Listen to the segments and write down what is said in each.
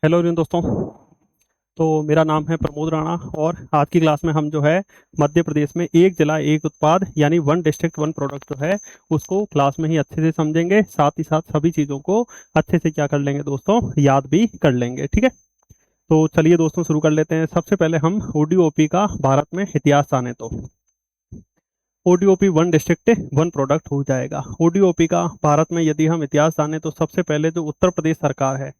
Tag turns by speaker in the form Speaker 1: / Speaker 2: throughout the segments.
Speaker 1: Hello everyone दोस्तों। तो मेरा नाम है प्रमोद राणा और आज की क्लास में हम जो है मध्य प्रदेश में एक जिला एक उत्पाद यानी वन डिस्ट्रिक्ट वन प्रोडक्ट जो है उसको क्लास में ही अच्छे से समझेंगे। साथ ही साथ सभी चीज़ों को अच्छे से क्या कर लेंगे दोस्तों, याद भी कर लेंगे। ठीक है, तो चलिए दोस्तों शुरू कर लेते हैं। सबसे पहले हम ओडीओपी का भारत में इतिहास जाने तो ODOP one district one product हो जाएगा। ओडीओपी का भारत में यदि हम इतिहास जाने तो सबसे पहले जो उत्तर प्रदेश सरकार है,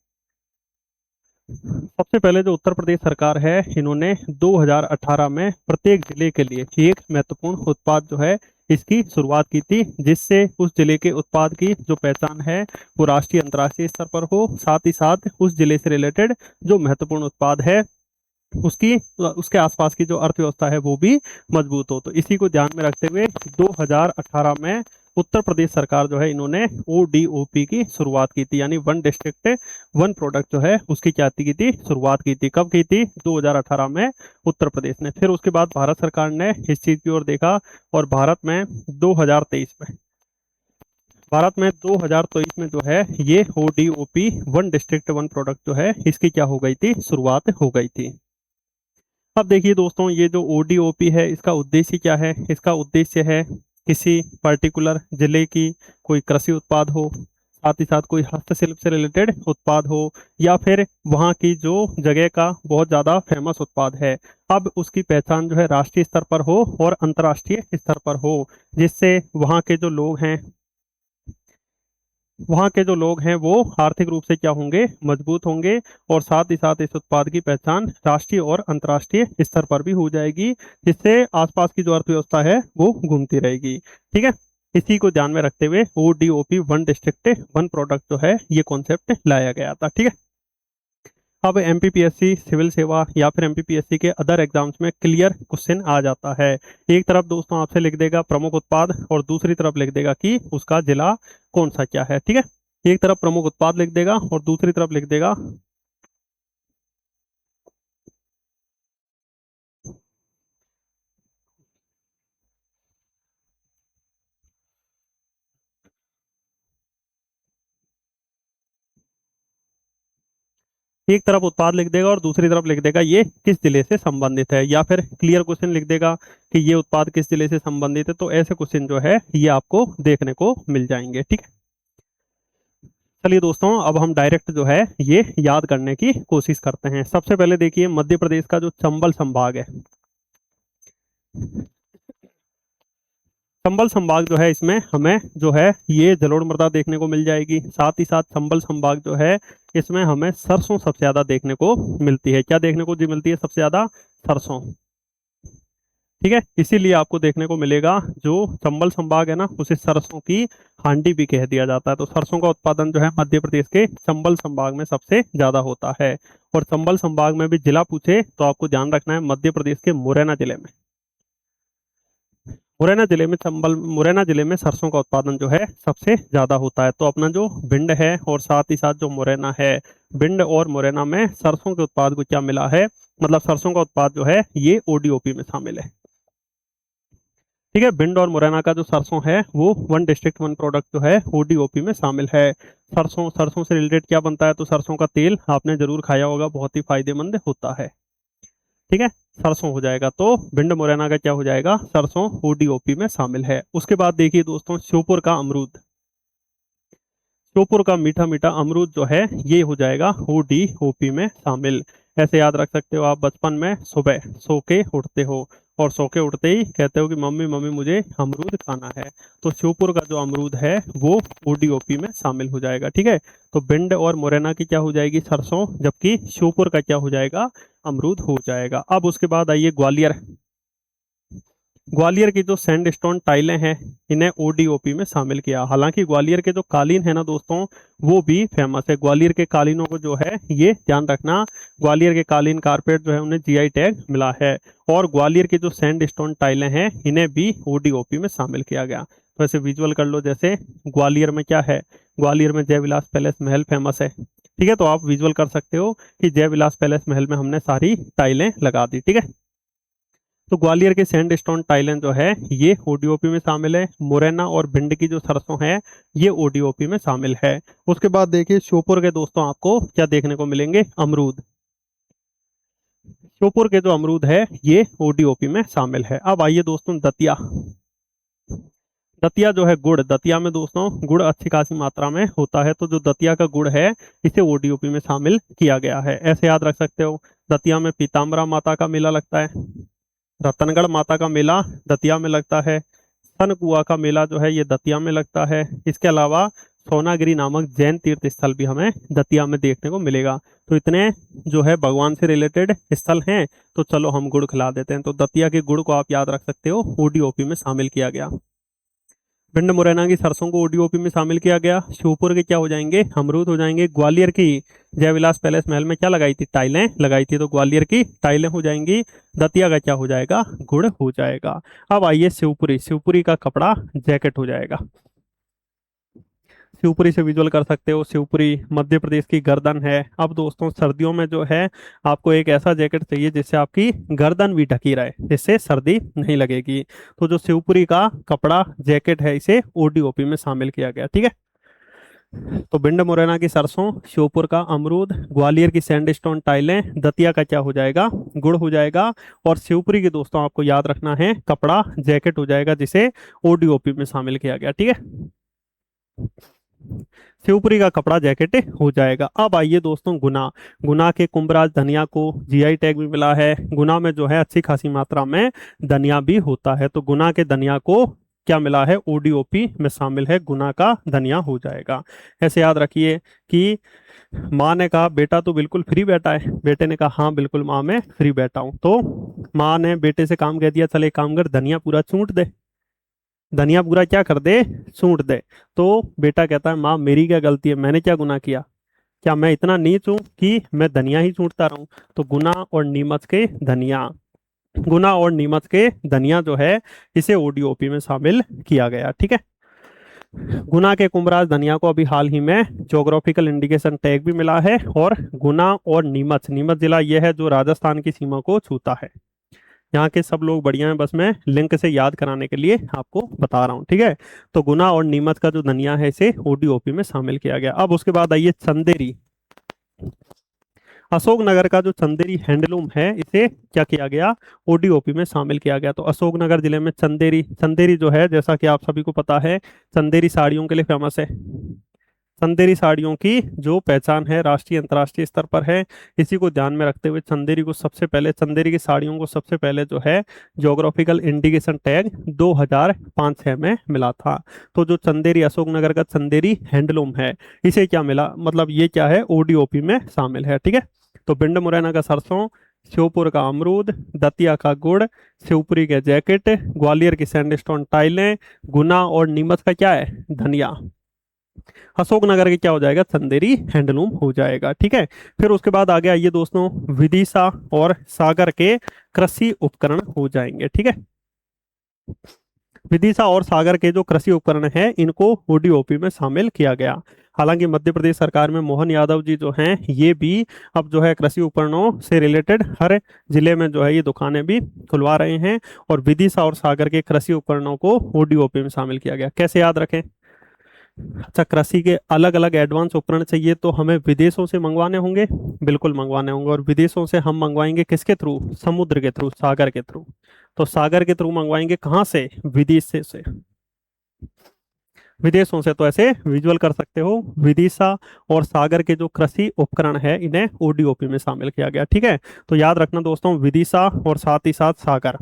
Speaker 1: सबसे पहले जो उत्तर प्रदेश सरकार है, इन्होंने 2018 में प्रत्येक जिले के लिए एक महत्वपूर्ण उत्पाद जो है इसकी शुरुआत की थी, जिससे उस जिले के उत्पाद की जो पहचान है वो राष्ट्रीय अंतर्राष्ट्रीय स्तर पर हो। साथ ही साथ उस जिले से रिलेटेड जो महत्वपूर्ण उत्पाद है उसकी उसके आसपास की जो अर्थव्यवस्था है वो भी मजबूत हो। तो इसी को ध्यान में रखते हुए 2018 में उत्तर प्रदेश सरकार जो है इन्होंने ओडीओपी की शुरुआत की थी, यानी वन डिस्ट्रिक्ट वन प्रोडक्ट जो है उसकी क्या की थी, शुरुआत की थी। कब की थी? 2018 में उत्तर प्रदेश ने। फिर उसके बाद भारत सरकार ने इस चीज की ओर देखा और भारत में 2023 में जो है ये ODOP one district one product जो है इसकी क्या हो गई थी, शुरुआत हो गई थी। अब देखिए दोस्तों, ये जो ओडीओपी है इसका उद्देश्य क्या है? इसका उद्देश्य है किसी पर्टिकुलर जिले की कोई कृषि उत्पाद हो, साथ ही साथ कोई हस्तशिल्प से रिलेटेड उत्पाद हो, या फिर वहाँ की जो जगह का बहुत ज़्यादा फेमस उत्पाद है, अब उसकी पहचान जो है राष्ट्रीय स्तर पर हो और अंतर्राष्ट्रीय स्तर पर हो, जिससे वहाँ के जो लोग हैं वो आर्थिक रूप से क्या होंगे, मजबूत होंगे। और साथ ही साथ इस उत्पाद की पहचान राष्ट्रीय और अंतर्राष्ट्रीय स्तर पर भी हो जाएगी, जिससे आसपास की जो अर्थव्यवस्था है वो घूमती रहेगी। ठीक है, इसी को ध्यान में रखते हुए ODOP one district one product जो है ये कॉन्सेप्ट लाया गया था। ठीक है, अब एमपीपीएससी सिविल सेवा या फिर एमपीपीएससी के अदर एग्जाम्स में क्लियर क्वेश्चन आ जाता है। एक तरफ दोस्तों आपसे लिख देगा प्रमुख उत्पाद और दूसरी तरफ लिख देगा कि उसका जिला कौन सा क्या है। ठीक है, एक तरफ प्रमुख उत्पाद लिख देगा और दूसरी तरफ लिख देगा, एक तरफ उत्पाद लिख देगा और दूसरी तरफ लिख देगा ये किस जिले से संबंधित है, या फिर क्लियर क्वेश्चन लिख देगा कि ये उत्पाद किस जिले से संबंधित है। तो ऐसे क्वेश्चन जो है ये आपको देखने को मिल जाएंगे। ठीक है, चलिए दोस्तों अब हम डायरेक्ट जो है ये याद करने की कोशिश करते हैं। सबसे पहले देखिए मध्य प्रदेश का जो चंबल संभाग है, चंबल संभाग जो है इसमें हमें जो है ये जलोढ़ मृदा देखने को मिल जाएगी। साथ ही साथ चंबल संभाग जो है इसमें हमें सरसों सबसे ज्यादा देखने को मिलती है। क्या देखने को जी मिलती है सबसे ज्यादा? सरसों। ठीक है, इसीलिए आपको देखने को मिलेगा जो चंबल संभाग है ना उसे सरसों की हांडी भी कह दिया जाता है। तो सरसों का उत्पादन जो है मध्य प्रदेश के चंबल संभाग में सबसे ज्यादा होता है। और चंबल संभाग में भी जिला पूछे तो आपको ध्यान रखना है मध्य प्रदेश के मुरैना जिले में, मुरैना जिले में सरसों का उत्पादन जो है सबसे ज्यादा होता है। तो अपना जो भिंड है और साथ ही साथ जो मुरैना है, भिंड और मुरैना में सरसों के उत्पाद को क्या मिला है, मतलब सरसों का उत्पाद जो है ये ओडीओपी में शामिल है। ठीक है, भिंड और मुरैना का जो सरसों है वो वन डिस्ट्रिक्ट वन प्रोडक्ट जो है ओडीओपी में शामिल है। सरसों सरसों से रिलेटेड क्या बनता है? तो सरसों का तेल आपने जरूर खाया होगा, बहुत ही फायदेमंद होता है। ठीक है, सरसों हो जाएगा। तो भिंड मुरैना का क्या हो जाएगा? सरसों ओडीओपी में शामिल है। उसके बाद देखिए दोस्तों श्योपुर का अमरूद, श्योपुर का मीठा मीठा अमरूद जो है ये हो जाएगा ओडीओपी में शामिल। ऐसे याद रख सकते हो आप, बचपन में सुबह सो के उठते हो और सो के उठते ही कहते हो कि मम्मी मम्मी मुझे अमरूद खाना है। तो श्योपुर का जो अमरूद है वो ओडीओपी में शामिल हो जाएगा। ठीक है, तो भिंड और मुरैना की क्या हो जाएगी? सरसों, जबकि श्योपुर का क्या हो जाएगा? अमरूद हो जाएगा। अब उसके बाद आइए ग्वालियर, ग्वालियर की जो सैंडस्टोन टाइलें हैं इन्हें ओडीओपी में शामिल किया। हालांकि ग्वालियर के जो कालीन है ना दोस्तों वो भी फेमस है। ग्वालियर के कालीनों को जो है ये ध्यान रखना, ग्वालियर के कालीन कारपेट जो है उन्हें जीआई टैग मिला है। और ग्वालियर की जो सैंडस्टोन टाइलें हैं इन्हें भी ओडीओपी में शामिल किया गया। तो ऐसे विजुअल कर लो, जैसे ग्वालियर में क्या है, ग्वालियर में जय विलास पैलेस महल फेमस है। ठीक है, तो आप विजुअल कर सकते हो कि जय विलास पैलेस महल में हमने सारी टाइलें लगा दी। ठीक है, तो ग्वालियर के सैंडस्टोन टाइलन जो है ये ओडीओपी में शामिल है। मुरैना और भिंड की जो सरसों है ये ओडीओपी में शामिल है। उसके बाद देखिए श्योपुर के दोस्तों आपको क्या देखने को मिलेंगे, अमरूद। श्योपुर के जो अमरूद है ये ओडीओपी में शामिल है। अब आइए दोस्तों दतिया। दतिया जो है गुड़, दतिया में दोस्तों गुड़ अच्छी खासी मात्रा में होता है, तो जो दतिया का गुड़ है इसे ओडीओपी में शामिल किया गया है। ऐसे याद रख सकते हो। दतिया में पीताम्बरा माता का मेला लगता है। रतनगढ़ माता का मेला दतिया में लगता है। सन कुआ का मेला जो है ये दतिया में लगता है। इसके अलावा सोनागिरी नामक जैन तीर्थ स्थल भी हमें दतिया में देखने को मिलेगा। तो इतने जो है भगवान से रिलेटेड स्थल हैं। तो चलो हम गुड़ खिला देते हैं। तो दतिया के गुड़ को आप याद रख सकते हो, ओडीओपी में शामिल किया गया। भिंड मुरैना की सरसों को ओडीओपी में शामिल किया गया। श्योपुर के क्या हो जाएंगे, अमरूद हो जाएंगे। ग्वालियर की जयविलास पैलेस महल में क्या लगाई थी, टाइलें लगाई थी, तो ग्वालियर की टाइलें हो जाएंगी। दतिया का क्या हो जाएगा, गुड़ हो जाएगा। अब आइए शिवपुरी। शिवपुरी का कपड़ा जैकेट हो जाएगा। शिवपुरी से विजुअल कर सकते हो। शिवपुरी मध्य प्रदेश की गर्दन है। अब दोस्तों सर्दियों में जो है आपको एक ऐसा जैकेट चाहिए जिससे आपकी गर्दन भी ढकी रहे, जिससे सर्दी नहीं लगेगी। तो जो शिवपुरी का कपड़ा जैकेट है इसे ओडीओपी में शामिल किया गया। ठीक है। तो भिंड मुरैना की सरसों, श्योपुर का अमरूद, ग्वालियर की सैंडस्टोन टाइलें, दतिया का क्या हो जाएगा, गुड़ हो जाएगा। और शिवपुरी के दोस्तों आपको याद रखना है कपड़ा जैकेट हो जाएगा जिसे ओडीओपी में शामिल किया गया। ठीक है। शिवपुरी का कपड़ा जैकेट हो जाएगा। अब आइए दोस्तों गुना। गुना के कुंभराज धनिया को जीआई टैग भी मिला है। गुना में जो है अच्छी खासी मात्रा में धनिया भी होता है, तो गुना के धनिया को क्या मिला है, ओडीओपी में शामिल है। गुना का धनिया हो जाएगा। ऐसे याद रखिए कि माँ ने कहा बेटा तो बिल्कुल फ्री बैठा है। बेटे ने कहा हाँ बिल्कुल माँ मैं फ्री बैठा हूँ। तो माँ ने बेटे से काम कह दिया, चल एक काम कर धनिया पूरा चूंट दे। धनिया पूरा क्या कर दे, सूंट दे। तो बेटा कहता है माँ मेरी क्या गलती है, मैंने क्या गुनाह किया, क्या मैं इतना नीच हूं कि मैं धनिया ही सूंटता रहूं। तो गुना और नीमच के धनिया, गुना और नीमच के धनिया जो है इसे ओडीओपी में शामिल किया गया। ठीक है। गुना के कुमराज धनिया को अभी हाल ही में ज्योग्राफिकल इंडिकेशन टैग भी मिला है। और गुना और नीमच, नीमच जिला यह है जो राजस्थान की सीमा को छूता है। यहाँ के सब लोग बढ़िया हैं, बस मैं लिंक से याद कराने के लिए आपको बता रहा हूँ। ठीक है। तो गुना और नीमच का जो धनिया है इसे ओडीओपी में शामिल किया गया। अब उसके बाद आइए चंदेरी। अशोकनगर का जो चंदेरी हैंडलूम है इसे क्या किया गया, ओडीओपी में शामिल किया गया। तो अशोकनगर जिले में चंदेरी, चंदेरी जो है जैसा कि आप सभी को पता है चंदेरी साड़ियों के लिए फेमस है। चंदेरी साड़ियों की जो पहचान है राष्ट्रीय अंतर्राष्ट्रीय स्तर पर है। इसी को ध्यान में रखते हुए चंदेरी को सबसे पहले, चंदेरी की साड़ियों को सबसे पहले जो है ज्योग्राफिकल इंडिकेशन टैग 2005-6 में मिला था। तो जो चंदेरी अशोकनगर का चंदेरी हैंडलूम है इसे क्या मिला, मतलब ये क्या है, ओडीओपी में शामिल है। ठीक है। तो भिंड मुरैना का सरसों, श्योपुर का अमरूद, दतिया का गुड़, शिवपुरी के जैकेट, ग्वालियर की सैंडस्टोन टाइलें, गुना और नीमच का क्या है, धनिया। अशोकनगर के क्या हो जाएगा, चंदेरी हैंडलूम हो जाएगा। ठीक है। फिर उसके बाद आगे आइए दोस्तों विदिशा और सागर के कृषि उपकरण हो जाएंगे। ठीक है। विदिशा और सागर के जो कृषि उपकरण है इनको ओडीओपी में शामिल किया गया। हालांकि मध्य प्रदेश सरकार में मोहन यादव जी जो हैं ये भी अब जो है कृषि उपकरणों से रिलेटेड हर जिले में जो है ये दुकानें भी खुलवा रहे हैं। और विदिशा और सागर के कृषि उपकरणों को ओडीओपी में शामिल किया गया। कैसे याद रखें, अच्छा कृषि के अलग अलग एडवांस उपकरण चाहिए तो हमें विदेशों से मंगवाने होंगे, बिल्कुल मंगवाने होंगे। और विदेशों से हम मंगवाएंगे किसके थ्रू, समुद्र के थ्रू, सागर के थ्रू। तो सागर के थ्रू मंगवाएंगे कहाँ से, विदेश से। विदेशों से। तो ऐसे विजुअल कर सकते हो, विदिशा और सागर के जो कृषि उपकरण है इन्हें ओडीओपी में शामिल किया गया। ठीक है। तो याद रखना दोस्तों विदिशा और साथ ही साथ सागर,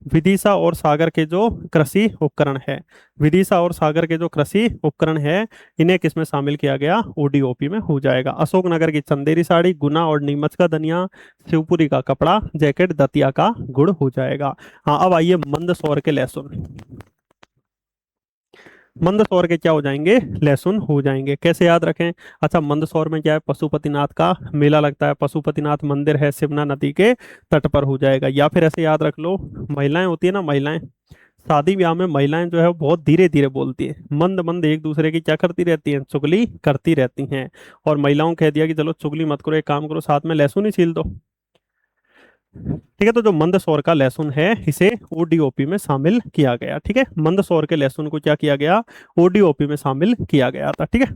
Speaker 1: विदिशा और सागर के जो कृषि उपकरण है, विदिशा और सागर के जो कृषि उपकरण है इन्हें किसमें शामिल किया गया, ओडीओपी में हो जाएगा। अशोकनगर की चंदेरी साड़ी, गुना और नीमच का धनिया, शिवपुरी का कपड़ा जैकेट, दतिया का गुड़ हो जाएगा। हाँ अब आइए मंदसौर के लहसुन। मंदसौर के क्या हो जाएंगे, लहसुन हो जाएंगे। कैसे याद रखें, अच्छा मंदसौर में क्या है, पशुपतिनाथ का मेला लगता है। पशुपतिनाथ मंदिर है सिमना नदी के तट पर हो जाएगा। या फिर ऐसे याद रख लो, महिलाएं होती है ना, महिलाएं शादी ब्याह में महिलाएं जो है वो बहुत धीरे धीरे बोलती है, मंद मंद एक दूसरे की क्या करती रहती हैं, चुगली करती रहती हैं। और महिलाओं कह दिया कि चलो चुगली मत करो, एक काम करो साथ में लहसुन ही छील दो। ठीक है। तो जो मंदसौर का लहसुन है इसे ओडीओपी में शामिल किया गया। ठीक है, मंदसौर के लहसुन को क्या किया गया, ओडीओपी में शामिल किया गया था। ठीक है,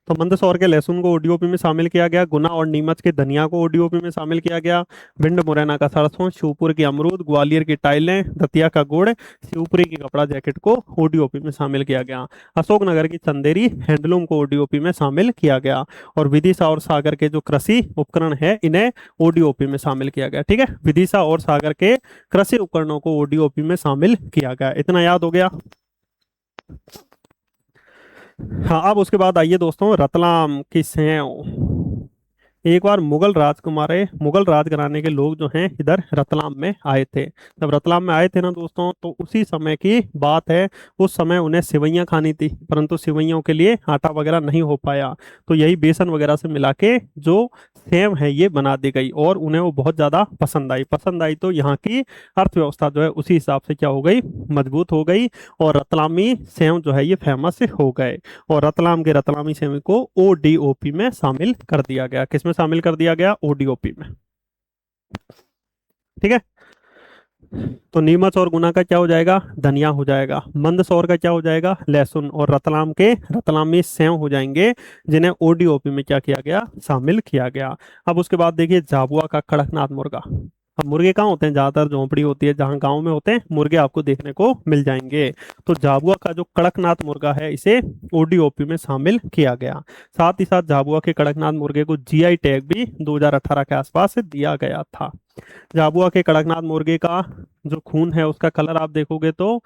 Speaker 1: तो मंदसौर के लहसुन को ओडीओपी में शामिल किया गया। गुना और नीमच के धनिया को ओडीओपी में शामिल किया गया। भिंड मुरैना का सरसों, शिवपुर की अमरूद, ग्वालियर की टाइलें, दतिया का गुड़, शिवपुरी की कपड़ा जैकेट को ओडीओपी में शामिल किया गया। अशोकनगर की चंदेरी हैंडलूम को ओडीओपी में शामिल किया गया। और विदिशा और सागर के जो कृषि उपकरण है इन्हें ओडीओपी में शामिल किया गया। ठीक है, विदिशा और सागर के कृषि उपकरणों को ओडीओपी में शामिल किया गया। इतना याद हो गया। हाँ, अब उसके बाद आइए दोस्तों, रतलाम की सेव। एक बार मुगल राज घराने के लोग जो हैं इधर रतलाम में आए थे। जब रतलाम में आए थे ना दोस्तों, तो उसी समय की बात है। उस समय उन्हें सिवैयाँ खानी थी, परंतु सिवैयों के लिए आटा वगैरह नहीं हो पाया। तो यही बेसन वगैरह से मिला के जो सेव है ये बना दी गई, और उन्हें वो बहुत ज़्यादा पसंद आई। तो यहाँ की अर्थव्यवस्था जो है उसी हिसाब से क्या हो गई, मजबूत हो गई। और रतलामी सेव जो है ये फेमस हो गए। और रतलाम के रतलामी सेमी को ओडीओपी में शामिल कर दिया गया। किसमें शामिल कर दिया गया, ओडीओपी में। ठीक है, तो नीमच और गुना का क्या हो जाएगा, धनिया हो जाएगा। मंदसौर का क्या हो जाएगा, लहसुन। और रतलाम के रतलामी सेव हो जाएंगे, जिन्हें ओडीओपी में क्या किया गया, शामिल किया गया। अब उसके बाद देखिए झाबुआ का कड़कनाथ मुर्गा। अब मुर्गे कहाँ होते हैं, ज्यादातर झोंपड़ी होती है जहाँ गांव में होते हैं मुर्गे, आपको देखने को मिल जाएंगे। तो झाबुआ का जो कड़कनाथ मुर्गा है इसे ओडीओपी में शामिल किया गया। साथ ही साथ झाबुआ के कड़कनाथ मुर्गे को जीआई टैग भी 2018 के आसपास दिया गया था। झाबुआ के कड़कनाथ मुर्गे का जो खून है उसका कलर आप देखोगे तो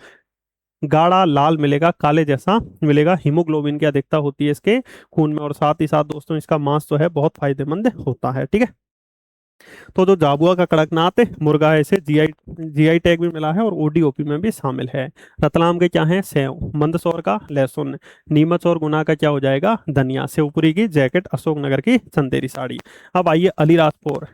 Speaker 1: गाढ़ा लाल मिलेगा, काले जैसा मिलेगा। हीमोग्लोबिन की अधिकता होती है इसके खून में। और साथ ही साथ दोस्तों इसका मांस जो है बहुत फायदेमंद होता है। ठीक है, तो जो झाबुआ का कड़कनाथ मुर्गा है इसे जीआई जीआई टैग भी मिला है और ओडीओपी में भी शामिल है। रतलाम के क्या है, सेव। मंदसौर का लहसुन। नीमच और गुना का क्या हो जाएगा, धनिया। शिवपुरी की जैकेट, अशोकनगर की चंदेरी साड़ी। अब आइए अलीराजपुर।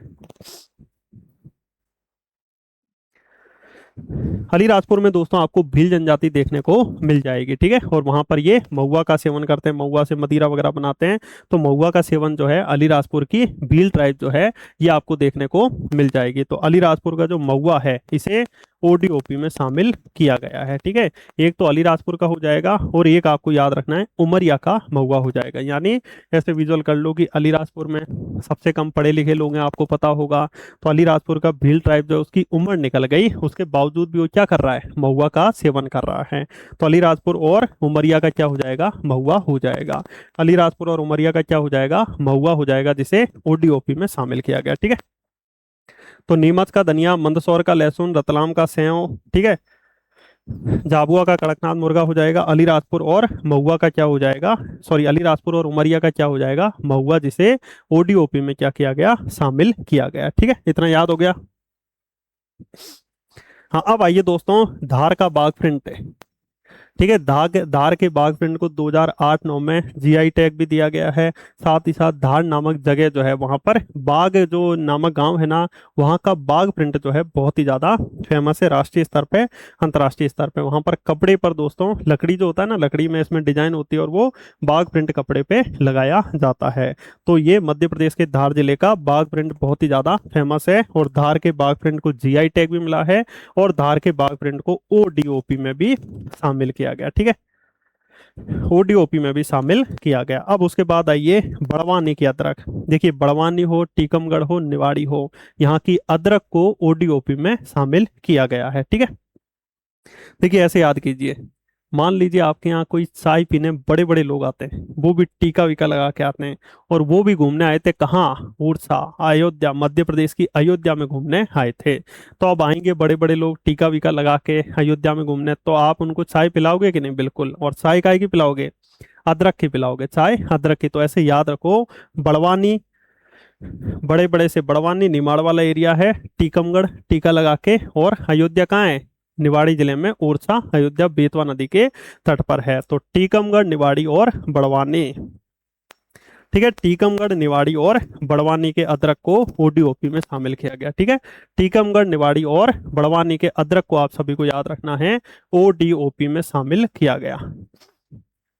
Speaker 1: अलीराजपुर में दोस्तों आपको भील जनजाति देखने को मिल जाएगी। ठीक है, और वहां पर ये महुआ का सेवन करते हैं, महुआ से मदिरा वगैरह बनाते हैं। तो महुआ का सेवन जो है अलीराजपुर की भील ट्राइब जो है ये आपको देखने को मिल जाएगी। तो अलीराजपुर का जो महुआ है इसे ओडीओपी में शामिल किया गया है। ठीक है, एक तो अलीराजपुर का हो जाएगा और एक आपको याद रखना है उमरिया का महुआ हो जाएगा। यानी ऐसे विजुअल कर लो कि अलीराजपुर में सबसे कम पढ़े लिखे लोग हैं, आपको पता होगा। तो अलीराजपुर का भील ट्राइब जो उसकी उम्र निकल गई, उसके बावजूद भी वो क्या कर रहा है, महुआ का सेवन कर रहा है। तो अलीराजपुर और उमरिया का क्या हो जाएगा, महुआ हो जाएगा। अलीराजपुर और उमरिया का क्या हो जाएगा, महुआ हो जाएगा, जिसे ओडीओपी में शामिल किया गया। ठीक है, तो नीमच का धनिया, मंदसौर का लहसुन, रतलाम का सेव। ठीक है, झाबुआ का कड़कनाथ मुर्गा हो जाएगा। अलीराजपुर और महुआ का क्या हो जाएगा, सॉरी, अलीराजपुर और उमरिया का क्या हो जाएगा, महुआ, जिसे ओडीओपी में क्या किया गया, शामिल किया गया। ठीक है, इतना याद हो गया। हाँ, अब आइए दोस्तों धार का बाघ प्रिंट। ठीक है, धार के बाघ प्रिंट को 2008-9 में जीआई टैग भी दिया गया है। साथ ही साथ धार नामक जगह जो है वहां पर बाघ जो नामक गांव है ना, वहां का बाघ प्रिंट जो है बहुत ही ज्यादा फेमस है, राष्ट्रीय स्तर पे, अंतर्राष्ट्रीय स्तर पे। वहां पर कपड़े पर दोस्तों लकड़ी जो होता है ना, लकड़ी में इसमें डिजाइन होती है और वो बाघ प्रिंट कपड़े पे लगाया जाता है। तो ये मध्य प्रदेश के धार जिले का बाघ प्रिंट बहुत ही ज्यादा फेमस है। और धार के बाघ प्रिंट को जीआई टैग भी मिला है और धार के बाघ प्रिंट को ओडीओपी में भी शामिल किया गया। ठीक है, ओडीओपी में भी शामिल किया गया। अब उसके बाद आइए बड़वानी की अदरक। देखिए, बड़वानी हो, टीकमगढ़ हो, निवाड़ी हो, यहाँ की अदरक को ओडीओपी में शामिल किया गया है। ठीक है, देखिए ऐसे याद कीजिए, मान लीजिए आपके यहाँ कोई चाय पीने बड़े बड़े लोग आते हैं, वो भी टीका वीका लगा के आते हैं, और वो भी घूमने आए थे कहाँ, उड़ीसा, अयोध्या, मध्य प्रदेश की अयोध्या में घूमने आए थे। तो अब आएंगे बड़े बड़े लोग टीका वीका लगा के अयोध्या में घूमने, तो आप उनको चाय पिलाओगे कि नहीं, बिल्कुल। और चाय काय की पिलाओगे, अदरक की पिलाओगे, चाय अदरक की। तो ऐसे याद रखो, बड़वानी, बड़े बड़े से बड़वानी निमाड़ वाला एरिया है, टीकमगढ़ टीका लगा के, और अयोध्या कहाँ है, निवाड़ी जिले में, ओरछा, अयोध्या बेतवा नदी के तट पर है। तो टीकमगढ़, निवाड़ी और बड़वानी। ठीक है, टीकमगढ़, निवाड़ी और बड़वानी के अदरक को ओडीओपी में शामिल किया गया। ठीक है, टीकमगढ़, निवाड़ी और बड़वानी के अदरक को आप सभी को याद रखना है, ओडीओपी में शामिल किया गया।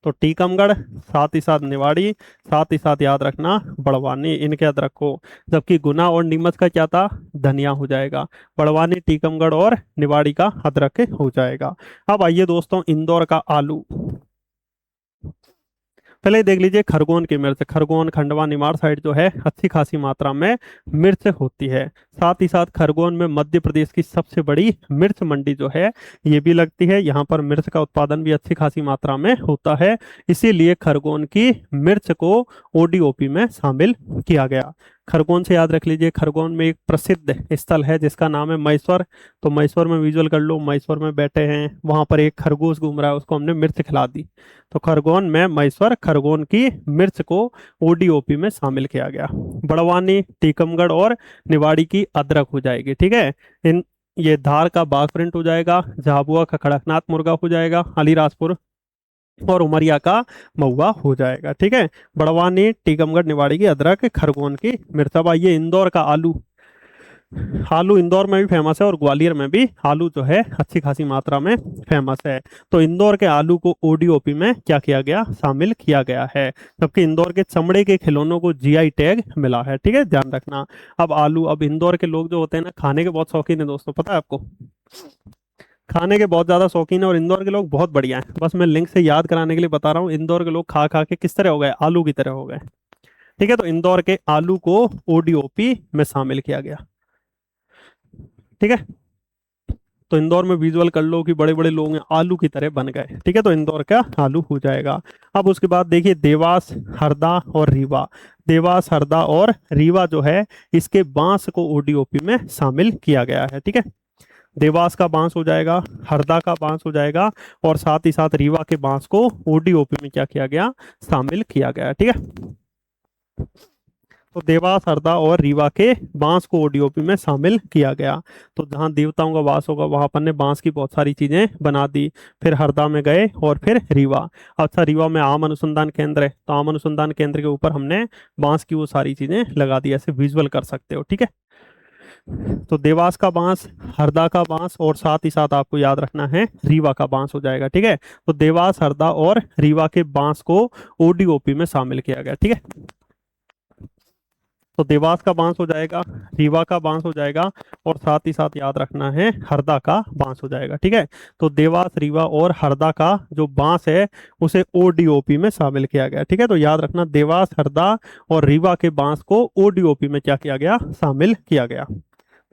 Speaker 1: तो टीकमगढ़, साथ ही साथ निवाड़ी, साथ ही साथ याद रखना बड़वानी, इनके अदरक को। जबकि गुना और नीमच का क्या था, धनिया हो जाएगा। बड़वानी, टीकमगढ़ और निवाड़ी का अदरक हो जाएगा। अब आइए दोस्तों इंदौर का आलू। पहले देख लीजिए खरगोन की मिर्च। खरगोन, खंडवा, निमाड़ साइड जो है अच्छी खासी मात्रा में मिर्च होती है। साथ ही साथ खरगोन में मध्य प्रदेश की सबसे बड़ी मिर्च मंडी जो है ये भी लगती है। यहाँ पर मिर्च का उत्पादन भी अच्छी खासी मात्रा में होता है, इसीलिए खरगोन की मिर्च को ओडीओपी में शामिल किया गया। खरगोन से याद रख लीजिए, खरगोन में एक प्रसिद्ध स्थल है जिसका नाम है महेश्वर। तो महेश्वर में विजुअल कर लो, महेश्वर में बैठे हैं, वहां पर एक खरगोश घूम रहा है, उसको हमने मिर्च खिला दी। तो खरगोन में महेश्वर, खरगोन की मिर्च को ओडीओपी में शामिल किया गया। बड़वानी, टीकमगढ़ और निवाड़ी की अदरक हो जाएगी। ठीक है, इन ये धार का बाघ प्रिंट हो जाएगा, झाबुआ का कड़कनाथ मुर्गा हो जाएगा, अलीराजपुर और उमरिया का महुआ हो जाएगा। ठीक है, बड़वानी, टीकमगढ़, निवाड़ी की अदरक, खरगोन की मिर्च। अब आइए इंदौर का आलू। आलू इंदौर में भी फेमस है और ग्वालियर में भी आलू जो है अच्छी खासी मात्रा में फेमस है। तो इंदौर के आलू को ओडीओपी में क्या किया गया, शामिल किया गया है। जबकि इंदौर के चमड़े के खिलौनों को जीआई टैग मिला है। ठीक है, ध्यान रखना। अब आलू, अब इंदौर के लोग जो होते हैं ना, खाने के बहुत शौकीन है दोस्तों, पता है आपको, खाने के बहुत ज्यादा शौकीन है। और इंदौर के लोग बहुत बढ़िया हैं, बस मैं लिंक से याद कराने के लिए बता रहा हूँ। इंदौर के लोग खा खा के किस तरह हो गए, आलू की तरह हो गए। ठीक है, तो इंदौर के आलू को ओडीओपी में शामिल किया गया। ठीक है, तो इंदौर में विजुअल कर लो कि बड़े बड़े लोग हैं, आलू की तरह बन गए। ठीक है, तो इंदौर का आलू हो जाएगा। अब उसके बाद देखिए देवास, हरदा और रीवा। देवास, हरदा और रीवा जो है इसके बांस को ओडीओपी में शामिल किया गया है। ठीक है, देवास का बांस हो जाएगा, हरदा का बांस हो जाएगा और साथ ही साथ रीवा के बांस को ओडीओपी में क्या किया गया, शामिल किया गया। ठीक है, तो देवास, हरदा और रीवा के बांस को ओडीओपी में शामिल किया गया। तो जहाँ देवताओं का वास होगा वहां पर ने बांस की बहुत सारी चीजें बना दी। फिर हरदा में गए और फिर रीवा। अच्छा, रीवा में आम अनुसंधान केंद्र है, तो आम अनुसंधान केंद्र के ऊपर हमने बांस की वो सारी चीजें लगा दी, ऐसे विजुअल कर सकते हो। ठीक है, तो देवास का बांस, हरदा का बांस और साथ ही साथ आपको याद रखना है रीवा का बांस हो जाएगा। ठीक है, तो देवास, हरदा और रीवा के बांस को ओडीओपी में शामिल किया गया। ठीक है, तो देवास का बांस हो जाएगा, रीवा का बांस हो जाएगा और साथ ही साथ याद रखना है हरदा का बांस हो जाएगा। ठीक है, तो देवास, रीवा और हरदा का जो बांस है उसे ओडीओपी में शामिल किया गया। ठीक है, तो याद रखना देवास, हरदा और रीवा के बांस को ओडीओपी में क्या किया गया, शामिल किया गया।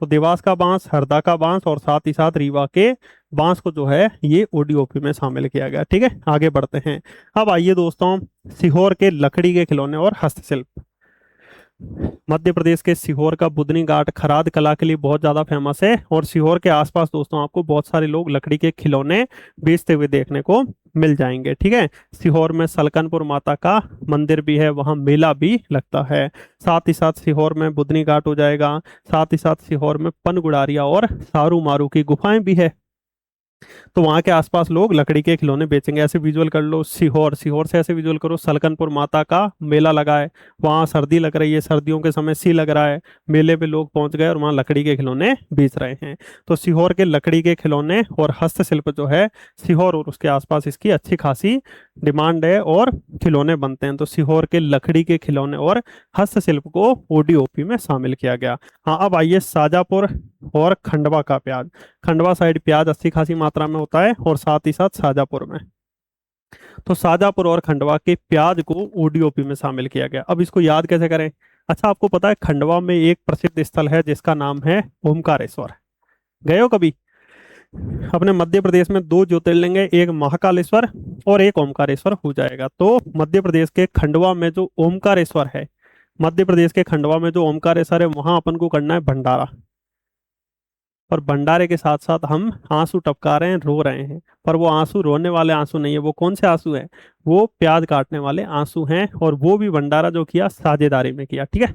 Speaker 1: तो देवास का बांस, हरदा का बांस और साथ ही साथ रीवा के बांस को जो है ये ओडीओपी में शामिल किया गया। ठीक है, आगे बढ़ते हैं। अब आइए दोस्तों सीहोर के लकड़ी के खिलौने और हस्तशिल्प। मध्य प्रदेश के सीहोर का बुदनी घाट खराद कला के लिए बहुत ज्यादा फेमस है और सीहोर के आसपास दोस्तों आपको बहुत सारे लोग लकड़ी के खिलौने बेचते हुए देखने को मिल जाएंगे। ठीक है, सीहोर में सलकनपुर माता का मंदिर भी है, वहां मेला भी लगता है। साथ ही साथ सीहोर में बुदनी घाट हो जाएगा, साथ ही साथ सीहोर में पनगुड़ारिया और सारू मारू की गुफाएं भी है। तो वहां के आसपास लोग लकड़ी के खिलौने बेचेंगे। ऐसे विजुअल कर लो सीहोर, सीहोर से ऐसे विजुअल करो सलकनपुर माता का मेला लगा है, वहां सर्दी लग रही है, सर्दियों के समय सी लग रहा है, मेले पे लोग पहुंच गए और वहां लकड़ी के खिलौने बेच रहे हैं। तो सीहोर के लकड़ी के खिलौने और हस्तशिल्प जो है सीहोर और उसके आसपास इसकी अच्छी खासी डिमांड है और खिलौने बनते हैं। तो सीहोर के लकड़ी के खिलौने और हस्तशिल्प को ओडीओपी में शामिल किया गया। हाँ, अब आइए शाजापुर और खंडवा का प्याज। खंडवा साइड प्याज अच्छी खासी मात्रा में होता है और साथ ही साथ शाजापुर में। तो शाजापुर और खंडवा के प्याज को ओडीओपी में शामिल किया गया। अब इसको याद कैसे करें। अच्छा, आपको पता है खंडवा में एक प्रसिद्ध स्थल है जिसका नाम है ओमकारेश्वर। गए हो कभी। अपने मध्य प्रदेश में दो ज्योतिर्लिंग है, एक महाकालेश्वर और एक ओमकारेश्वर हो जाएगा। तो मध्य प्रदेश के खंडवा में जो ओमकारेश्वर है, मध्य प्रदेश के खंडवा में जो ओमकारेश्वर है वहां अपन को करना है भंडारा। और भंडारे के साथ साथ हम आंसू टपका रहे हैं, रो रहे हैं, पर वो आंसू रोने वाले आंसू नहीं है। वो कौन से आंसू हैं, वो प्याज काटने वाले आंसू हैं। और वो भी भंडारा जो किया साझेदारी में किया। ठीक है,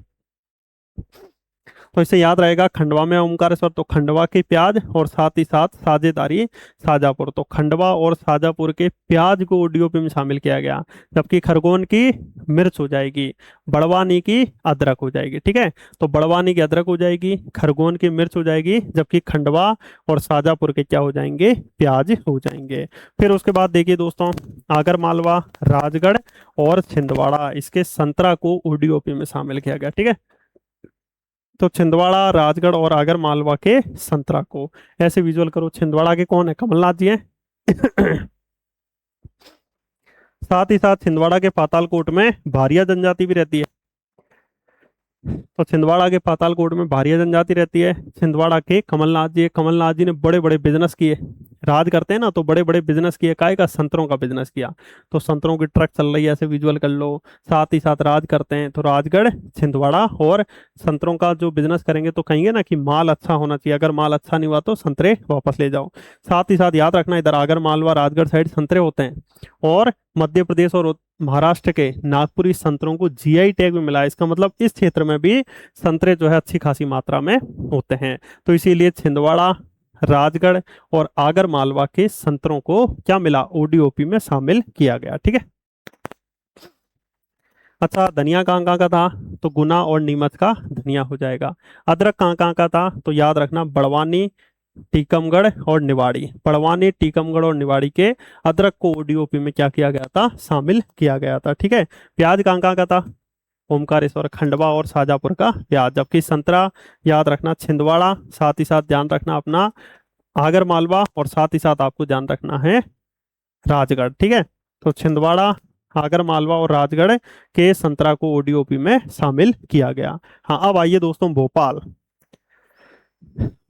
Speaker 1: तो इसे याद रहेगा, खंडवा में ओमकारेश्वर तो खंडवा की प्याज और साथ ही साथ साझेदारी शाजापुर, तो खंडवा और शाजापुर के प्याज को ओडीओपी में शामिल किया गया। जबकि खरगोन की मिर्च हो जाएगी, बड़वानी की अदरक हो जाएगी। ठीक है, तो बड़वानी की अदरक हो जाएगी, खरगोन की मिर्च हो जाएगी, जबकि खंडवा और शाजापुर के क्या हो जाएंगे, प्याज हो जाएंगे। फिर उसके बाद देखिए दोस्तों, आगर मालवा, राजगढ़ और छिंदवाड़ा, इसके संतरा को ओडीओपी में शामिल किया गया। ठीक है, तो छिंदवाड़ा, राजगढ़ और आगर मालवा के संतरा को ऐसे विजुअल करो। छिंदवाड़ा के कौन है, कमलनाथ जी हैं। साथ ही साथ छिंदवाड़ा के पातालकोट में भारिया जनजाति भी रहती है। तो छिंदवाड़ा के पातालकोट में भारिया जनजाति रहती है। छिंदवाड़ा के कमलनाथ जी, कमलनाथ जी ने बड़े बड़े बिजनेस किए, राज करते हैं ना, तो बड़े बड़े बिजनेस किए, काय का, संतरों का बिजनेस किया। तो संतरों की ट्रक चल रही है, ऐसे विजुअल कर लो। साथ ही साथ राज करते हैं, तो राजगढ़, छिंदवाड़ा, और संतरों का जो बिजनेस करेंगे तो कहेंगे ना कि माल अच्छा होना चाहिए, अगर माल अच्छा नहीं हुआ तो संतरे वापस ले जाओ। साथ ही साथ याद रखना, इधर आगर मालवा राजगढ़ साइड संतरे होते हैं, और मध्य प्रदेश और महाराष्ट्र के नागपुरी संतरों को जीआई टैग भी मिला है। इसका मतलब इस क्षेत्र में भी संतरे जो है अच्छी खासी मात्रा में होते हैं। तो इसीलिए छिंदवाड़ा, राजगढ़ और आगर मालवा के संतरों को क्या मिला, ओडीओपी में शामिल किया गया। ठीक है, अच्छा धनिया कहाँ कहाँ का था, तो गुना और नीमच का धनिया हो जाएगा। अदरक कहाँ कहाँ का था, तो याद रखना, बड़वानी, टीकमगढ़ और निवाड़ी, बड़वानी, टीकमगढ़ और निवाड़ी के अदरक को ओडीओपी में क्या किया गया था, शामिल किया गया था। ठीक है, प्याज कहाँ कहाँ का था, ओमकारेश्वर, खंडवा और शाजापुर का प्याज। जबकि संतरा याद रखना छिंदवाड़ा, साथ ही साथ ध्यान रखना अपना आगर मालवा, और साथ ही साथ आपको ध्यान रखना है राजगढ़। ठीक है, तो छिंदवाड़ा, आगर मालवा और राजगढ़ के संतरा को ओडीओपी में शामिल किया गया। हाँ, अब आइए दोस्तों भोपाल।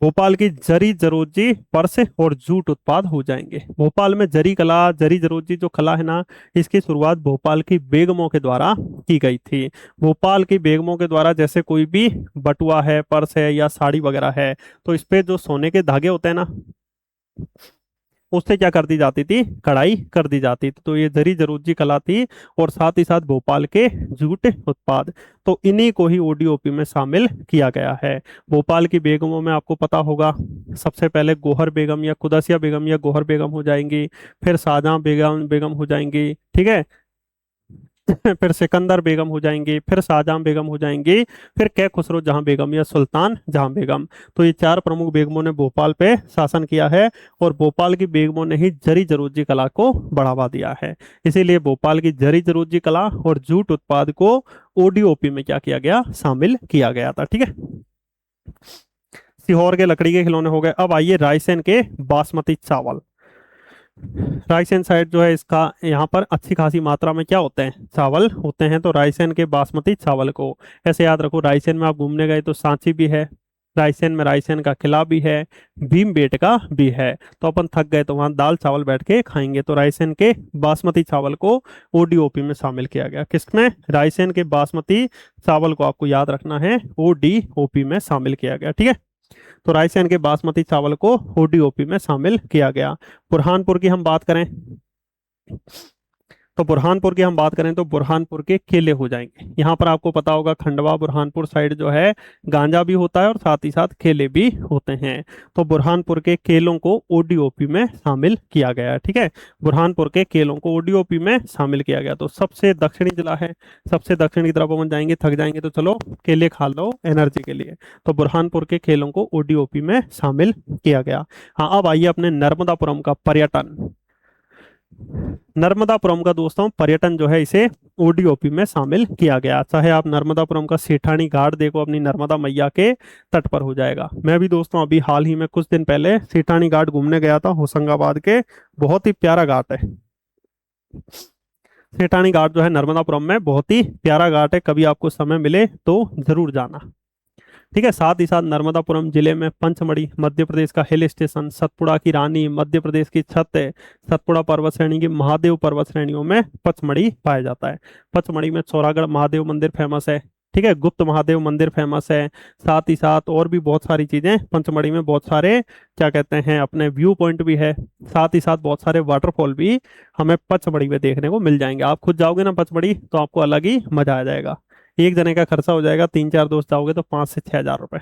Speaker 1: भोपाल की जरी जरोजी, पर्स और जूट उत्पाद हो जाएंगे। भोपाल में जरी कला, जरी जरोजी जो कला है ना, इसकी शुरुआत भोपाल की बेगमों के द्वारा की गई थी। भोपाल की बेगमों के द्वारा, जैसे कोई भी बटुआ है, पर्स है या साड़ी वगैरह है, तो इस पे जो सोने के धागे होते हैं ना, उससे क्या कर दी जाती थी, कढ़ाई कर दी जाती थी। तो ये जरी जरोजी कला थी, और साथ ही साथ भोपाल के जूट उत्पाद, तो इन्हीं को ही ओडीओपी में शामिल किया गया है। भोपाल की बेगमों में आपको पता होगा, सबसे पहले गोहर बेगम या कुदसिया बेगम या गोहर बेगम हो जाएंगी, फिर शाहजहां बेगम बेगम हो जाएंगी। ठीक है, फिर सिकंदर बेगम हो जाएंगी, फिर शाहजहां बेगम हो जाएंगी, फिर कै खुसरो जहां बेगम या सुल्तान जहां बेगम। तो ये चार प्रमुख बेगमों ने भोपाल पे शासन किया है, और भोपाल की बेगमों ने ही जरी जरोजी कला को बढ़ावा दिया है। इसीलिए भोपाल की जरी जरोजी कला और जूट उत्पाद को ओडीओपी में क्या किया गया, शामिल किया गया था। ठीक है, सीहोर के लकड़ी के खिलौने हो गए। अब आइए रायसेन के बासमती चावल। रायसेन साइड जो है, इसका यहाँ पर अच्छी खासी मात्रा में क्या होते हैं, चावल होते हैं। तो रायसेन के बासमती चावल को ऐसे याद रखो, रायसेन में आप घूमने गए तो सांची भी है, रायसेन में रायसेन का किला भी है, भीमबेटका भी है। तो अपन थक गए तो वहाँ दाल चावल बैठ के खाएंगे। तो रायसेन के बासमती चावल को ओडीओपी में शामिल किया गया। किसमें, रायसेन के बासमती चावल को आपको याद रखना है, ओडीओपी में शामिल किया गया। ठीक है, तो रायसेन के बासमती चावल को ओडीओपी में शामिल किया गया। बुरहानपुर की हम बात करें, तो बुरहानपुर की हम बात करें तो बुरहानपुर के केले हो जाएंगे। यहाँ पर आपको पता होगा, खंडवा बुरहानपुर साइड जो है गांजा भी होता है और साथ ही साथ केले भी होते हैं। तो बुरहानपुर के केलों को ओडीओपी में शामिल किया गया है। ठीक है, बुरहानपुर के केलों को ओडीओपी में शामिल किया गया। तो सबसे दक्षिणी जिला है, सबसे दक्षिण की तरफ अपन जाएंगे, थक जाएंगे तो चलो केले खा लो एनर्जी के लिए। तो बुरहानपुर के केलों को ओडीओपी में शामिल किया गया। हाँ, अब आइए अपने नर्मदापुरम का पर्यटन। नर्मदापुरम का दोस्तों पर्यटन जो है, इसे ओडीओपी में शामिल किया गया। चाहे आप नर्मदापुरम का सेठानी घाट देखो, अपनी नर्मदा मैया के तट पर हो जाएगा। मैं भी दोस्तों अभी हाल ही में कुछ दिन पहले सेठानी घाट घूमने गया था, होशंगाबाद के, बहुत ही प्यारा घाट है। सेठानी घाट जो है नर्मदापुरम में बहुत ही प्यारा घाट है, कभी आपको समय मिले तो जरूर जाना। ठीक है, साथ ही साथ नर्मदापुरम जिले में पंचमढ़ी मध्य प्रदेश का हिल स्टेशन, सतपुड़ा की रानी मध्य प्रदेश की छत है, सतपुड़ा पर्वत श्रेणी की महादेव पर्वत श्रेणियों में पचमढ़ी पाया जाता है। पचमढ़ी में चौरागढ़ महादेव मंदिर फेमस है। ठीक है, गुप्त महादेव मंदिर फेमस है। साथ ही साथ और भी बहुत सारी चीजें पंचमढ़ी में, बहुत सारे क्या कहते हैं अपने व्यू पॉइंट भी है। साथ ही साथ बहुत सारे वाटरफॉल भी हमें पचमढ़ी में देखने को मिल जाएंगे। आप खुद जाओगे ना पचमढ़ी तो आपको अलग ही मजा आ जाएगा। एक जने का खर्चा हो जाएगा, 3-4 दोस्त जाओगे तो 5 से 6 हज़ार रुपए।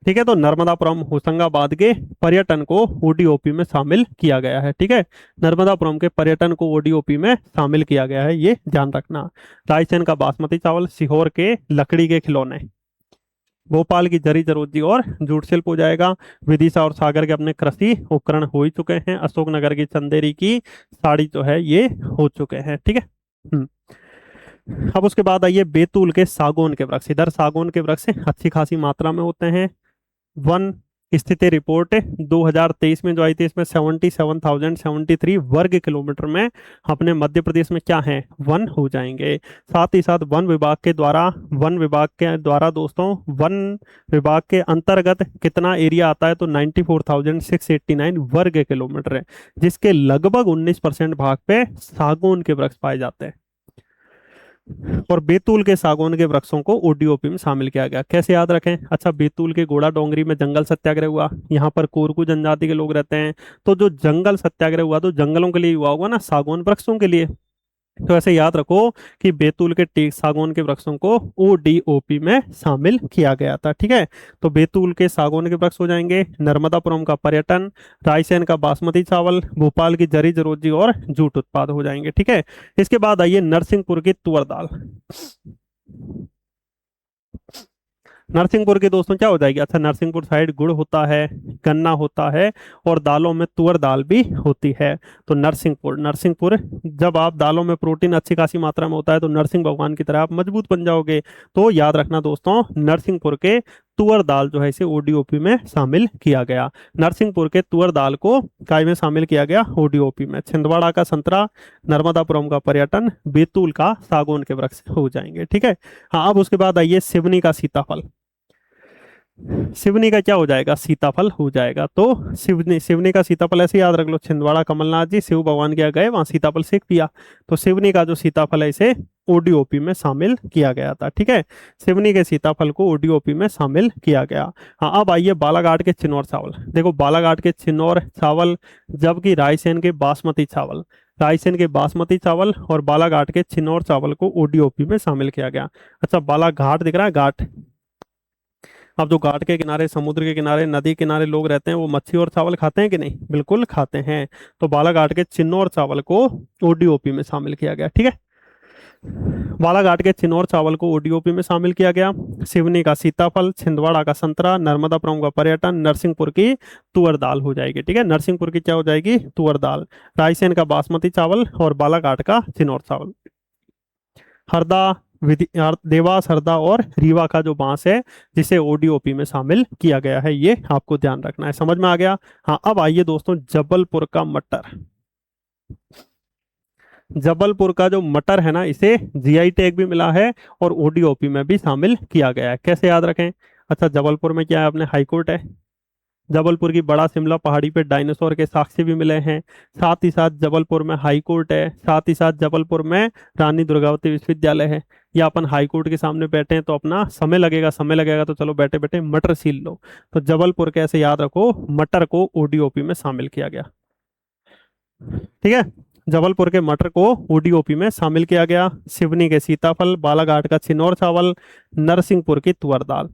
Speaker 1: ठीक है, तो नर्मदापुरम होशंगाबाद के पर्यटन को ओडीओपी में शामिल किया गया है। ठीक है, नर्मदापुरम के पर्यटन को ओडीओपी में शामिल किया गया है, ये ध्यान रखना। रायसेन का बासमती चावल, सीहोर के लकड़ी के खिलौने, भोपाल की जरी जरोजी और जूट शिल्प हो जाएगा। विदिशा और सागर के अपने कृषि उपकरण हो ही चुके हैं। अशोकनगर की चंदेरी की साड़ी जो है ये हो चुके हैं। ठीक है। अब उसके बाद आइए बैतूल के सागौन के वृक्ष। इधर सागौन के वृक्ष अच्छी खासी मात्रा में होते हैं। वन स्थिति रिपोर्ट 2023 में जो आई थी, इसमें 77,073 वर्ग किलोमीटर में अपने मध्य प्रदेश में क्या है, वन हो जाएंगे। साथ ही साथ वन विभाग के द्वारा दोस्तों, वन विभाग के अंतर्गत कितना एरिया आता है, तो 94,689 वर्ग किलोमीटर है, जिसके लगभग 19% भाग पे सागौन के वृक्ष पाए जाते हैं। और बैतूल के सागौन के वृक्षों को ओडीओपी में शामिल किया गया। कैसे याद रखें, अच्छा, बैतूल के गोड़ा डोंगरी में जंगल सत्याग्रह हुआ, यहाँ पर कोरकू जनजाति के लोग रहते हैं, तो जो जंगल सत्याग्रह हुआ तो जंगलों के लिए हुआ होगा ना, सागौन वृक्षों के लिए। तो ऐसे याद रखो कि बैतूल के टेक सागौन के वृक्षों को ओडीओपी में शामिल किया गया था। ठीक है, तो बैतूल के सागौन के वृक्ष हो जाएंगे, नर्मदापुरम का पर्यटन, रायसेन का बासमती चावल, भोपाल की जरी जरोजी और जूट उत्पाद हो जाएंगे। ठीक है, इसके बाद आइए नरसिंहपुर की तुअर दाल। नरसिंहपुर के दोस्तों क्या हो जाएगी, अच्छा, नरसिंहपुर साइड गुड़ होता है, गन्ना होता है, और दालों में तुअर दाल भी होती है। तो नरसिंहपुर नरसिंहपुर जब आप दालों में प्रोटीन अच्छी खासी मात्रा में होता है तो नरसिंह भगवान की तरह आप मजबूत बन जाओगे। तो याद रखना दोस्तों, नरसिंहपुर के तुअर दाल जो है इसे ओडीओपी में शामिल किया गया। नरसिंहपुर के तुअर दाल को काय में शामिल किया गया, ओडीओपी में। छिंदवाड़ा का संतरा, नर्मदापुरम का पर्यटन, बैतूल का सागौन के वृक्ष हो जाएंगे। ठीक है। हाँ, अब उसके बाद आइए सिवनी का सीताफल। सिवनी का क्या हो जाएगा, सीताफल हो जाएगा। तो सिवनी सिवनी का सीताफल ऐसे याद रख लो, छिंदवाड़ा कमलनाथ जी शिव भगवान के यहाँ गए, वहां सीताफल सेक पिया, तो सिवनी का जो सीताफल है इसे ओडीओपी में शामिल किया गया था। ठीक है, सिवनी के सीताफल को ओडीओपी में शामिल किया गया। हाँ, अब आइए बालाघाट के चिन्नौर चावल। देखो, बालाघाट के चिन्नौर चावल, जबकि रायसेन के बासमती चावल, रायसेन के बासमती चावल और बालाघाट के चिन्नौर चावल को ओडीओपी में शामिल किया गया। अच्छा, बालाघाट दिख रहा है, घाट। अब जो घाट के किनारे, समुद्र के किनारे, नदी किनारे लोग रहते हैं, वो मच्छी और चावल खाते हैं कि नहीं, बिल्कुल खाते हैं। तो बालाघाट के चिन्नौर चावल को ओडीओपी में शामिल किया गया। ठीक है, बालाघाट के चिन्नौर चावल को ओडीओपी में शामिल किया गया। सिवनी का सीताफल, छिंदवाड़ा का संतरा, नर्मदापुरम का पर्यटन, नरसिंहपुर की तुअर दाल हो जाएगी। ठीक है, नरसिंहपुर की क्या हो जाएगी, तुअर दाल, रायसेन का बासमती चावल और बालाघाट का चिन्नौर चावल। हरदा, देवास, हरदा और रीवा का जो बांस है जिसे ओडीओपी में शामिल किया गया है, ये आपको ध्यान रखना है। समझ में आ गया। हाँ, अब आइए दोस्तों जबलपुर का मटर। जबलपुर का जो मटर है ना, इसे जीआई टैग भी मिला है और ओडीओपी में भी शामिल किया गया है। कैसे याद रखें, अच्छा, जबलपुर में क्या है, अपने हाईकोर्ट है। जबलपुर की बड़ा शिमला पहाड़ी पे डायनासोर के साक्ष्य भी मिले हैं। साथ ही साथ जबलपुर में हाई कोर्ट है। साथ ही साथ जबलपुर में रानी दुर्गावती विश्वविद्यालय है। या अपन हाई कोर्ट के सामने बैठे हैं तो अपना समय लगेगा तो चलो बैठे बैठे मटर सील लो। तो जबलपुर के ऐसे याद रखो, मटर को ओडीओपी में शामिल किया गया। ठीक है, जबलपुर के मटर को ओडीओपी में शामिल किया गया। सिवनी के सीताफल, बालाघाट का चिन्नौर चावल, नरसिंहपुर की तुअर दाल।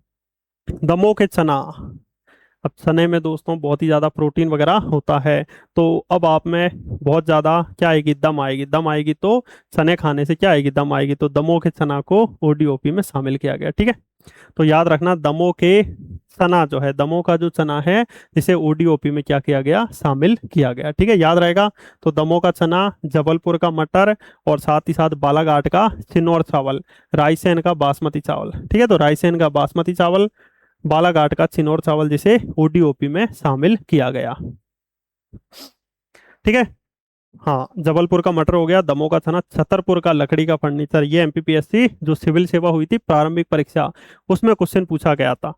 Speaker 1: दमोह के चना। अब चने में दोस्तों बहुत ही ज़्यादा प्रोटीन वगैरह होता है, तो अब आप में बहुत ज़्यादा क्या आएगी, दम आएगी। दम आएगी तो चने खाने से क्या आएगी, दम आएगी। तो दमोह के चना को ओडीओपी में शामिल किया गया। ठीक है, तो याद रखना, दमोह के चना जो है, दमोह का जो चना है जिसे ओडीओपी में क्या किया गया, शामिल किया गया। ठीक है, याद रहेगा। तो दमोह का चना, जबलपुर का मटर और साथ ही साथ बालाघाट का चिन्नौर चावल, रायसेन का बासमती चावल। ठीक है, तो रायसेन का बासमती चावल, बालाघाट का चिन्नौर चावल जिसे ओडीओपी में शामिल किया गया। ठीक है, हाँ, जबलपुर का मटर हो गया, दमोह का चना, छतरपुर का लकड़ी का फर्नीचर। ये एमपीपीएससी जो सिविल सेवा हुई थी प्रारंभिक परीक्षा, उसमें क्वेश्चन पूछा गया था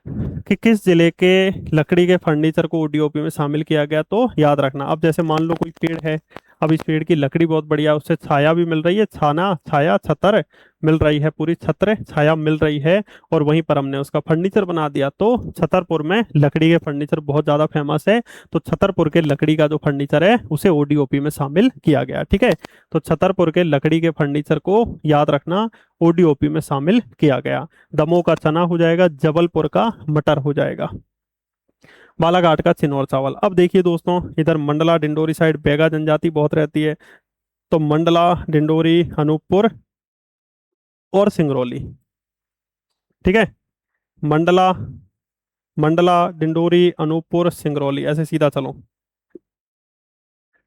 Speaker 1: कि किस जिले के लकड़ी के फर्नीचर को ओडीओपी में शामिल किया गया। तो याद रखना, अब जैसे मान लो कोई पेड़ है, अब इस पेड़ की लकड़ी बहुत बढ़िया है, उससे छाया भी मिल रही है, छाना छाया छतर मिल रही है, पूरी छत्र छाया मिल रही है। और वहीं पर हमने उसका फर्नीचर बना दिया। तो छतरपुर में लकड़ी के फर्नीचर बहुत ज्यादा फेमस है। तो छतरपुर के लकड़ी का जो फर्नीचर है उसे ओडीओपी में शामिल किया गया। ठीक है, तो छतरपुर के लकड़ी के फर्नीचर को याद रखना, ओडीओपी में शामिल किया गया। दमोह का चना हो जाएगा, जबलपुर का मटर हो जाएगा, बालाघाट का चिनौर चावल। अब देखिए दोस्तों, इधर मंडला डिंडोरी साइड बैगा जनजाति बहुत रहती है। तो मंडला डिंडोरी अनूपपुर और सिंगरौली। ठीक है, मंडला मंडला डिंडोरी अनूपपुर सिंगरौली, ऐसे सीधा चलो।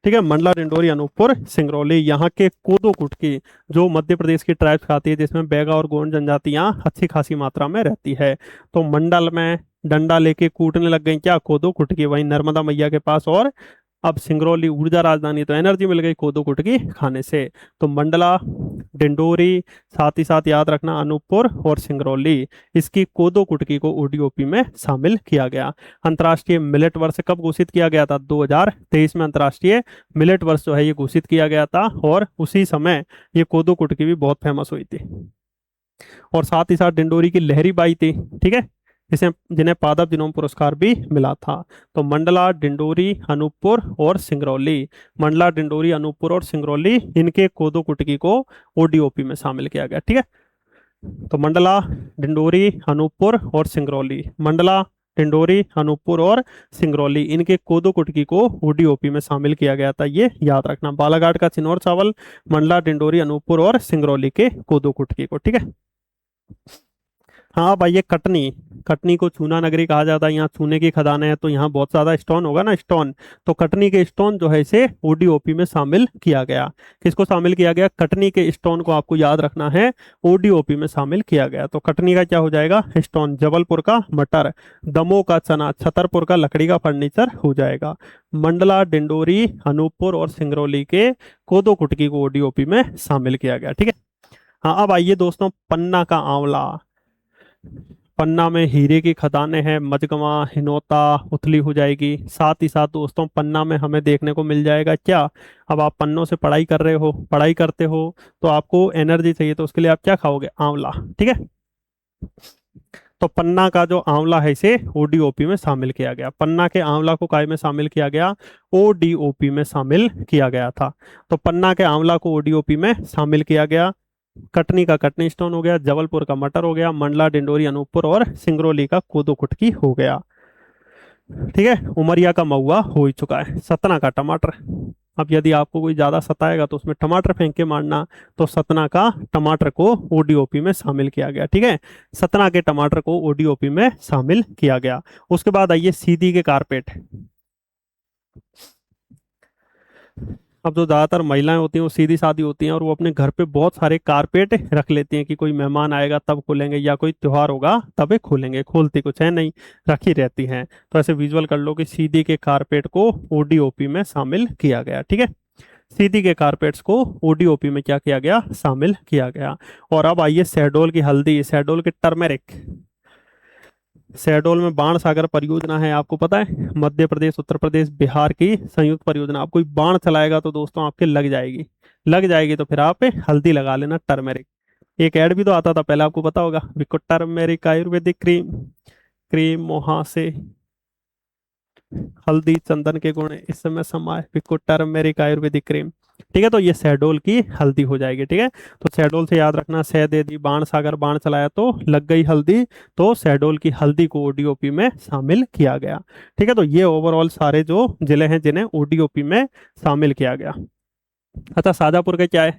Speaker 1: ठीक है, मंडला डिंडोरी अनूपपुर सिंगरौली, यहाँ के कोदो कुटकी जो मध्य प्रदेश की ट्राइब्स खाती है, जिसमें बैगा और गोंड जनजातियां अच्छी खासी मात्रा में रहती है। तो मंडल में डंडा लेके कूटने लग गई क्या, कोदो कुटकी, वहीं नर्मदा मैया के पास। और अब सिंगरौली ऊर्जा राजधानी, तो एनर्जी मिल गई कोदो कुटकी खाने से। तो मंडला डिंडोरी, साथ ही साथ याद रखना अनूपपुर और सिंगरौली, इसकी कोदो कुटकी को ओडीओपी में शामिल किया गया। अंतर्राष्ट्रीय मिलेट वर्ष कब घोषित किया गया था, 2023 में अंतर्राष्ट्रीय मिलेट वर्ष जो है ये घोषित किया गया था। और उसी समय ये कोदो कुटकी भी बहुत फेमस हुई थी। और साथ ही साथ डिंडोरी की लहरी बाई थी। ठीक है, जिसे जिन्हें पादप जिनोम पुरस्कार भी मिला था। तो मंडला डिंडोरी अनूपपुर और सिंगरौली, मंडला डिंडोरी अनूपपुर और सिंगरौली, इनके कोदो कुटकी को ओडीओपी में शामिल किया गया। ठीक है, तो मंडला डिंडोरी अनूपपुर और सिंगरौली, मंडला डिंडोरी अनूपपुर और सिंगरौली, इनके कोदो कुटकी को ओडीओपी में शामिल किया गया था, ये याद रखना। बालाघाट का चिनौर चावल, मंडला डिंडोरी अनूपपुर और सिंगरौली के कोदो कुटकी को। ठीक है, हाँ भाई, ये कटनी, कटनी को चूना नगरी कहा जाता है, यहाँ चूने की खदानें हैं, तो यहाँ बहुत ज्यादा स्टोन होगा ना, स्टोन। तो कटनी के स्टोन जो है इसे ओडीओपी में शामिल किया गया। किसको शामिल किया गया, कटनी के स्टोन को आपको याद रखना है, ओडीओपी में शामिल किया गया। तो कटनी का क्या हो जाएगा, स्टोन, जबलपुर का मटर, दमोह का चना, छतरपुर का लकड़ी का फर्नीचर हो जाएगा। मंडला डिंडोरी अनूपपुर और सिंगरौली के कोदो कुटकी को ओडीओपी में शामिल किया गया। ठीक है, हाँ अब आइए दोस्तों, पन्ना का आंवला। पन्ना में हीरे की खदानें हैं, मजगवा, हिनोता, उथली हो जाएगी। साथ ही साथ दोस्तों पन्ना में हमें देखने को मिल जाएगा क्या, अब आप पन्नों से पढ़ाई कर रहे हो, पढ़ाई करते हो, तो आपको एनर्जी चाहिए, तो उसके लिए आप क्या खाओगे, आंवला। ठीक है, तो पन्ना का जो आंवला है इसे ओडीओपी में शामिल किया गया। पन्ना के आंवला को काय में शामिल किया गया, ओडीओपी में शामिल किया गया था। तो पन्ना के आंवला को ओडीओपी में शामिल किया गया। कटनी का कटनी स्टोन हो गया, जबलपुर का मटर हो गया, मंडला डिंडोरी अनूपपुर और सिंगरौली का कोदो कुटकी हो गया। ठीक है, उमरिया का महुआ हो ही चुका है। सतना का टमाटर, अब यदि आपको कोई ज्यादा सताएगा तो उसमें टमाटर फेंक के मारना। तो सतना का टमाटर को ओडीओपी में शामिल किया गया। ठीक है, सतना के टमाटर को ओडीओपी में शामिल किया गया। उसके बाद आइए सीधी के कारपेट। अब जो ज़्यादातर महिलाएं होती हैं वो सीधी सादी होती हैं, और वो अपने घर पे बहुत सारे कारपेट रख लेती हैं कि कोई मेहमान आएगा तब खोलेंगे, या कोई त्योहार होगा तब खोलेंगे, खोलती कुछ है नहीं, रखी रहती हैं। तो ऐसे विजुअल कर लो कि सीधी के कारपेट को ओडीओपी में शामिल किया गया। ठीक है, सीधी के कारपेट्स को ओडीओपी में क्या किया गया, शामिल किया गया। और अब आइए शहडोल की हल्दी, शहडोल के टर्मेरिक। शहडोल में बाण सागर परियोजना है, आपको पता है, मध्य प्रदेश, उत्तर प्रदेश, बिहार की संयुक्त परियोजना। आप कोई बाण चलाएगा तो दोस्तों आपके लग जाएगी, लग जाएगी, तो फिर आप हल्दी लगा लेना, टर्मेरिक। एक ऐड भी तो आता था पहले, आपको पता होगा, Vicco turmeric Ayurvedic cream, cream वहां से हल्दी चंदन के गुण इस समय समाये, विको टर्मेरिक आयुर्वेदिक क्रीम। ठीक है, तो ये शहडोल की हल्दी हो जाएगी। ठीक है, तो शहडोल से याद रखना, सह दे दी, बाण सागर बाण चलाया तो लग गई हल्दी, तो शहडोल की हल्दी को ओडीओपी में शामिल किया गया। ठीक है, तो ये ओवरऑल सारे जो जिले हैं जिन्हें ओडीओपी में शामिल किया गया। अच्छा, शाजापुर का क्या है,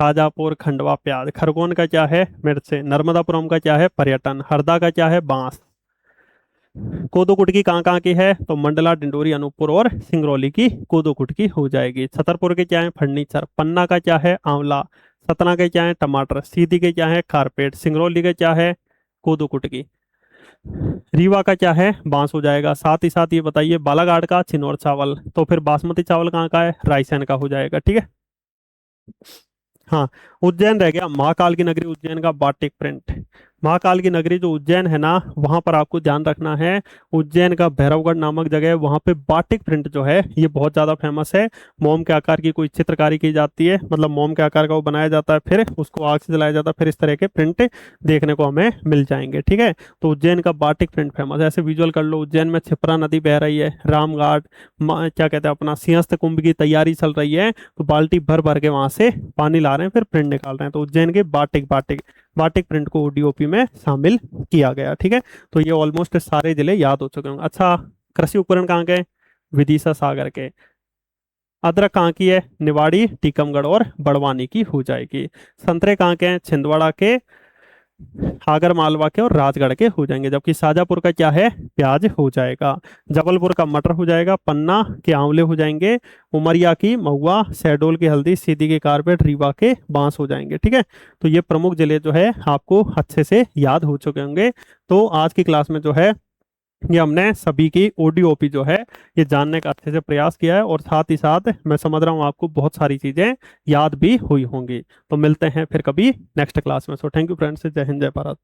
Speaker 1: शाजापुर खंडवा प्याज, खरगोन का क्या है, मिर्च, नर्मदापुरम का क्या है, पर्यटन, हरदा का क्या है, बांस। कोदो कुटकी कहाँ कहाँ की है, तो मंडला डिंडोरी अनूपपुर और सिंगरौली की कोदो कुटकी हो जाएगी। छतरपुर के क्या है, फर्नीचर, पन्ना का क्या है, आंवला, सतना के क्या है, टमाटर, सीधी के क्या है, कारपेट, सिंगरौली के क्या है, कोदो कुटकी, रीवा का क्या है, बांस हो जाएगा। साथ ही साथ ये बताइए बालाघाट का चिनौर चावल, तो फिर बासमती चावल कहाँ का है, रायसेन का हो जाएगा। ठीक है, हाँ, उज्जैन रह गया, महाकाल की नगरी उज्जैन का बाटिक प्रिंट। महाकाल की नगरी जो उज्जैन है ना, वहां पर आपको ध्यान रखना है, उज्जैन का भैरवगढ़ नामक जगह है, वहां पे बाटिक प्रिंट जो है ये बहुत ज्यादा फेमस है। मोम के आकार की कोई चित्रकारी की जाती है, मतलब मोम के आकार का वो बनाया जाता है, फिर उसको आग से जलाया जाता है, फिर इस तरह के प्रिंट देखने को हमें मिल जाएंगे। ठीक है, तो उज्जैन का बाटिक प्रिंट फेमस है। ऐसे विजुअल कर लो, उज्जैन में क्षिप्रा नदी बह रही है, रामघाट क्या कहते हैं अपना सिंहस्थ कुंभ की तैयारी चल रही है, तो बाल्टी भर भर के वहां से पानी ला रहे हैं, फिर प्रिंट निकाल रहे हैं। तो उज्जैन के बाटिक बाटिक बाटिक प्रिंट को ओडीओपी में शामिल किया गया। ठीक है, तो ये ऑलमोस्ट सारे जिले याद हो चुके होंगे। अच्छा, कृषि उपकरण कहाँ के? विदिशा सागर के। अदरक कहाँ की है? निवाड़ी, टीकमगढ़ और बड़वानी की हो जाएगी। संतरे कहाँ के हैं? छिंदवाड़ा के, आगर मालवा के और राजगढ़ के हो जाएंगे। जबकि शाजापुर का क्या है? प्याज हो जाएगा। जबलपुर का मटर हो जाएगा। पन्ना के आंवले हो जाएंगे। उमरिया की महुआ, शहडोल की हल्दी, सीधी के कारपेट, रीवा के बांस हो जाएंगे। ठीक है, तो ये प्रमुख जिले जो है आपको अच्छे से याद हो चुके होंगे। तो आज की क्लास में जो है ये हमने सभी की ओडीओपी जो है ये जानने का अच्छे से प्रयास किया है, और साथ ही साथ मैं समझ रहा हूँ आपको बहुत सारी चीजें याद भी हुई होंगी। तो मिलते हैं फिर कभी नेक्स्ट क्लास में। सो थैंक यू फ्रेंड्स, जय हिंद जय भारत।